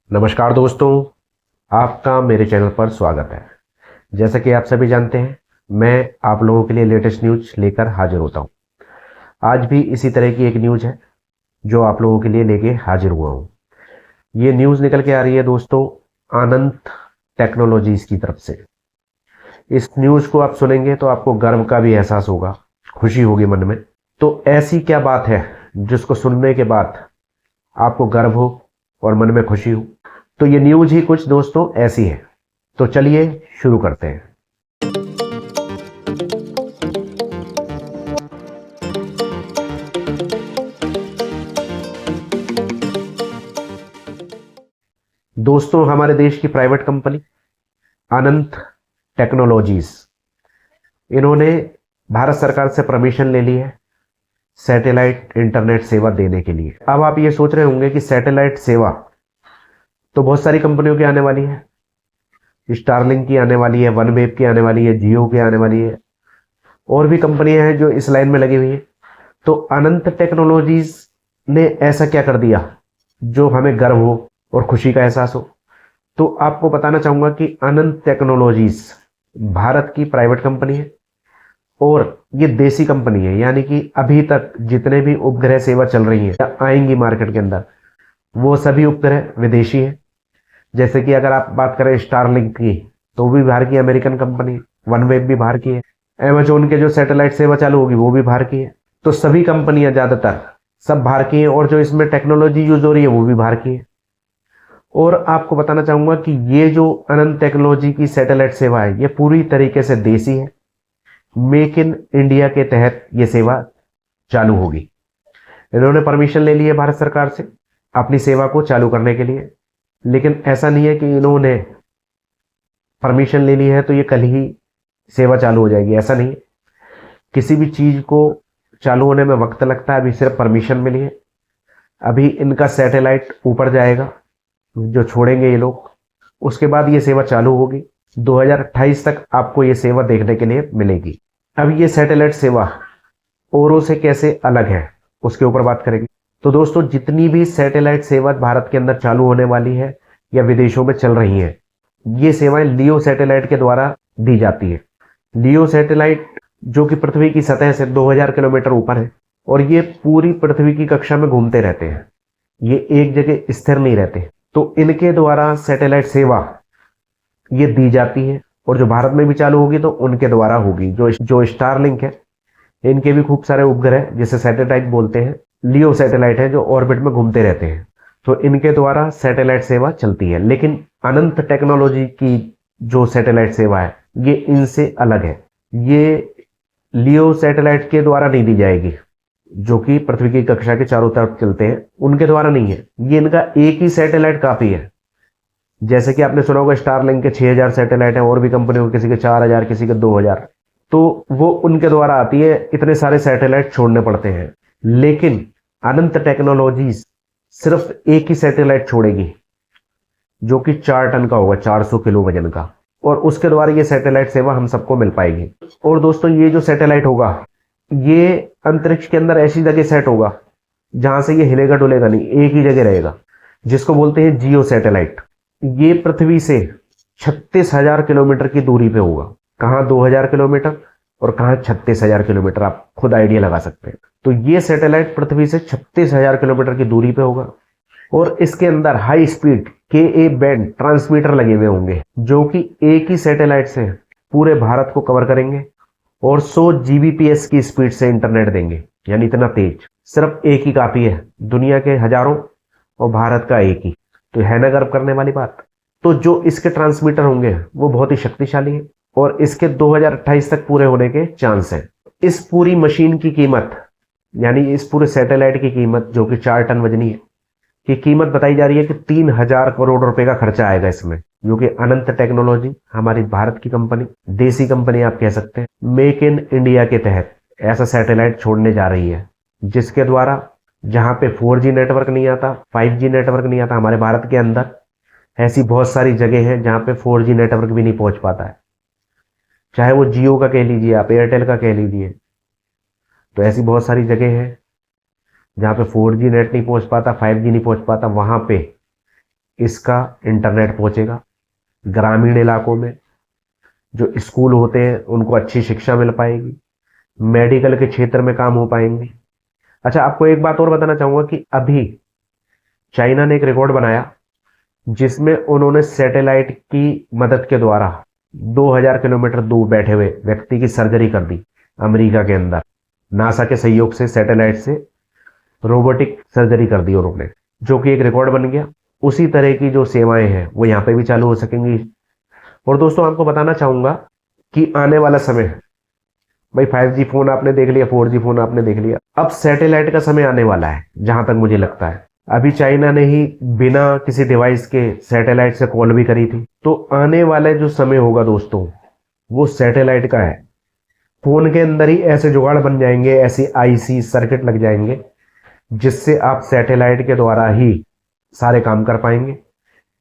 नमस्कार दोस्तों, आपका मेरे चैनल पर स्वागत है। जैसा कि आप सभी जानते हैं, मैं आप लोगों के लिए लेटेस्ट न्यूज लेकर हाजिर होता हूं। आज भी इसी तरह की एक न्यूज है जो आप लोगों के लिए लेके हाजिर हुआ हूं। ये न्यूज निकल के आ रही है दोस्तों अनंत टेक्नोलॉजीज की तरफ से। इस न्यूज को आप सुनेंगे तो आपको गर्व का भी एहसास होगा, खुशी होगी मन में। तो ऐसी क्या बात है जिसको सुनने के बाद आपको गर्व हो और मन में खुशी हो? तो ये न्यूज ही कुछ दोस्तों ऐसी है। तो चलिए शुरू करते हैं। दोस्तों, हमारे देश की प्राइवेट कंपनी अनंत टेक्नोलॉजीज, इन्होंने भारत सरकार से परमिशन ले ली है सैटेलाइट इंटरनेट सेवा देने के लिए। अब आप ये सोच रहे होंगे कि सैटेलाइट सेवा तो बहुत सारी कंपनियों की आने वाली है, स्टारलिंक की आने वाली है, वनवेब की आने वाली है, जियो की आने वाली है, और भी कंपनियां हैं जो इस लाइन में लगी हुई है। तो अनंत टेक्नोलॉजीज ने ऐसा क्या कर दिया जो हमें गर्व हो और खुशी का एहसास हो? तो आपको बताना चाहूंगा कि अनंत टेक्नोलॉजीज भारत की प्राइवेट कंपनी है और ये देसी कंपनी है, यानी कि अभी तक जितने भी उपग्रह सेवा चल रही है या आएंगी मार्केट के अंदर, वो सभी उपग्रह विदेशी है। जैसे कि अगर आप बात करें स्टारलिंक की, तो वो भी बाहर की अमेरिकन कंपनी, वनवेब भी बाहर की है, अमेजोन के जो सैटेलाइट सेवा चालू होगी वो भी बाहर की है। तो सभी कंपनियां ज्यादातर सब बाहर की हैं और जो इसमें टेक्नोलॉजी यूज हो रही है वो भी बाहर की है। और आपको बताना चाहूंगा कि ये जो अनंत टेक्नोलॉजी की सैटेलाइट सेवा है ये पूरी तरीके से देसी है। मेक इन इंडिया के तहत ये सेवा चालू होगी। इन्होंने परमिशन ले ली है भारत सरकार से अपनी सेवा को चालू करने के लिए, लेकिन ऐसा नहीं है कि इन्होंने परमिशन ले ली है तो ये कल ही सेवा चालू हो जाएगी, ऐसा नहीं है। किसी भी चीज को चालू होने में वक्त लगता है। अभी सिर्फ परमिशन मिली है, अभी इनका सैटेलाइट ऊपर जाएगा जो छोड़ेंगे ये लोग, उसके बाद ये सेवा चालू होगी। 2028 तक आपको ये सेवा देखने के लिए मिलेगी। अब ये सैटेलाइट सेवा औरों से कैसे अलग है उसके ऊपर बात करेंगे। तो दोस्तों, जितनी भी सैटेलाइट सेवा भारत के अंदर चालू होने वाली है या विदेशों में चल रही है, ये सेवाएं लियो सैटेलाइट के द्वारा दी जाती है। लियो सैटेलाइट जो कि पृथ्वी की सतह से 2000 किलोमीटर ऊपर है और ये पूरी पृथ्वी की कक्षा में घूमते रहते हैं, ये एक जगह स्थिर नहीं रहते। तो इनके द्वारा सैटेलाइट सेवा ये दी जाती है और जो भारत में भी चालू होगी तो उनके द्वारा होगी। जो स्टारलिंक है, इनके भी खूब सारे उपग्रह जिसे सैटेलाइट बोलते हैं, लियो सैटेलाइट है जो ऑर्बिट में घूमते रहते हैं, तो इनके द्वारा सैटेलाइट सेवा चलती है। लेकिन अनंत टेक्नोलॉजी की जो सैटेलाइट सेवा है ये इनसे अलग है। ये लियो सैटेलाइट के द्वारा नहीं दी जाएगी जो कि पृथ्वी की कक्षा के चारों तरफ चलते हैं, उनके द्वारा नहीं है। ये इनका एक ही सैटेलाइट काफी है। जैसे कि आपने सुना होगा स्टारलिंक के 6000 सैटेलाइट हैं और भी कंपनियों के, किसी के 4000, किसी के 2000, तो वो उनके द्वारा आती है। इतने सारे सैटेलाइट छोड़ने पड़ते हैं। लेकिन अनंत टेक्नोलॉजीज सिर्फ एक ही सैटेलाइट छोड़ेगी जो कि 4 टन का होगा, 400 किलो वजन का, और उसके द्वारा ये सैटेलाइट सेवा हम सबको मिल पाएगी। और दोस्तों, ये जो सैटेलाइट होगा ये अंतरिक्ष के अंदर ऐसी जगह सेट होगा जहां से ये हिलेगा डुलेगा नहीं, एक ही जगह रहेगा, जिसको बोलते हैं जियो सैटेलाइट। ये पृथ्वी से 36,000 किलोमीटर की दूरी पे होगा। कहां 2000 किलोमीटर और कहां 36,000 किलोमीटर, आप खुद आइडिया लगा सकते हैं। तो ये सैटेलाइट पृथ्वी से 36,000 किलोमीटर की दूरी पे होगा और इसके अंदर हाई स्पीड के बैंड ट्रांसमीटर लगे हुए होंगे जो कि एक ही सैटेलाइट से पूरे भारत को कवर करेंगे और 100 जीबीपीएस की स्पीड से इंटरनेट देंगे। यानी इतना तेज सिर्फ एक ही काफी है, दुनिया के हजारों और भारत का एक ही। तो है ना गर्व करने वाली बात। तो जो इसके ट्रांसमीटर होंगे वो बहुत ही शक्तिशाली है और इसके 2028 तक पूरे होने के चांस है। इस पूरी मशीन की कीमत, यानी इस पूरे सैटेलाइट की कीमत जो कि 4 टन वजनी है, की कीमत बताई जा रही है कि 3000 करोड़ रुपए का खर्चा आएगा इसमें। जो कि अनंत टेक्नोलॉजी हमारी भारत की कंपनी, देसी कंपनी आप कह सकते हैं, मेक इन इंडिया के तहत ऐसा सैटेलाइट छोड़ने जा रही है जिसके द्वारा जहां पे 4G नेटवर्क नहीं आता, 5G नेटवर्क नहीं आता, हमारे भारत के अंदर ऐसी बहुत सारी जगह है जहां पे 4G नेटवर्क भी नहीं पहुंच पाता है। चाहे वो जियो का कह लीजिए, आप एयरटेल का कह लीजिए, तो ऐसी बहुत सारी जगह है जहां पे 4G नेट नहीं पहुंच पाता, 5G नहीं पहुंच पाता। वहां पे इसका इंटरनेट पहुंचेगा। ग्रामीण इलाकों में जो स्कूल होते हैं उनको अच्छी शिक्षा मिल पाएगी, मेडिकल के क्षेत्र में काम हो पाएंगे। अच्छा, आपको एक बात और बताना चाहूंगा कि अभी चाइना ने एक रिकॉर्ड बनाया जिसमें उन्होंने सैटेलाइट की मदद के द्वारा 2000 किलोमीटर दूर बैठे हुए व्यक्ति की सर्जरी कर दी अमेरिका के अंदर। नासा के सहयोग से सैटेलाइट से रोबोटिक सर्जरी कर दी उन्होंने, जो कि एक रिकॉर्ड बन गया। उसी तरह की जो सेवाएं हैं वो यहाँ पे भी चालू हो सकेंगी। और दोस्तों, आपको बताना चाहूंगा कि आने वाला समय है, भाई 5G फोन आपने देख लिया, 4G फोन आपने देख लिया, अब सैटेलाइट का समय आने वाला है। जहां तक मुझे लगता है अभी चाइना ने ही बिना किसी डिवाइस के सैटेलाइट से कॉल भी करी थी। तो आने वाले जो समय होगा दोस्तों, वो सैटेलाइट का है। फोन के अंदर ही ऐसे जुगाड़ बन जाएंगे, ऐसी आईसी सर्किट लग जाएंगे जिससे आप सैटेलाइट के द्वारा ही सारे काम कर पाएंगे।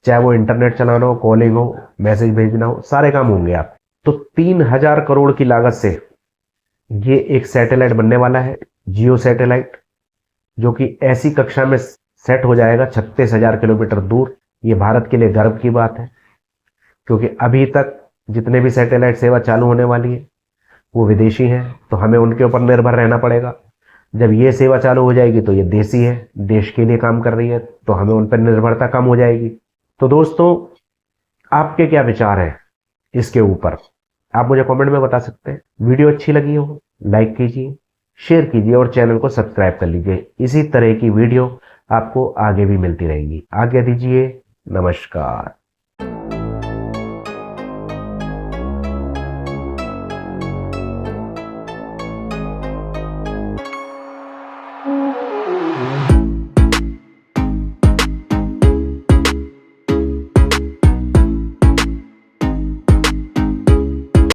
चाहे वो इंटरनेट चलाना हो, कॉलिंग हो, मैसेज भेजना हो, सारे काम होंगे आप। तो 3000 करोड़ की लागत से ये एक सैटेलाइट बनने वाला है, जियो सैटेलाइट, जो कि ऐसी कक्षा में सेट हो जाएगा 36,000 किलोमीटर दूर। ये भारत के लिए गर्व की बात है, क्योंकि अभी तक जितने भी सैटेलाइट सेवा चालू होने वाली है वो विदेशी हैं, तो हमें उनके ऊपर निर्भर रहना पड़ेगा। जब ये सेवा चालू हो जाएगी तो ये देसी है, देश के लिए काम कर रही है, तो हमें उन पर निर्भरता कम हो जाएगी। तो दोस्तों, आपके क्या विचार हैं इसके ऊपर, आप मुझे कमेंट में बता सकते हैं। वीडियो अच्छी लगी हो लाइक कीजिए, शेयर कीजिए और चैनल को सब्सक्राइब कर लीजिए। इसी तरह की वीडियो आपको आगे भी मिलती रहेगी। आज्ञा दीजिए, नमस्कार।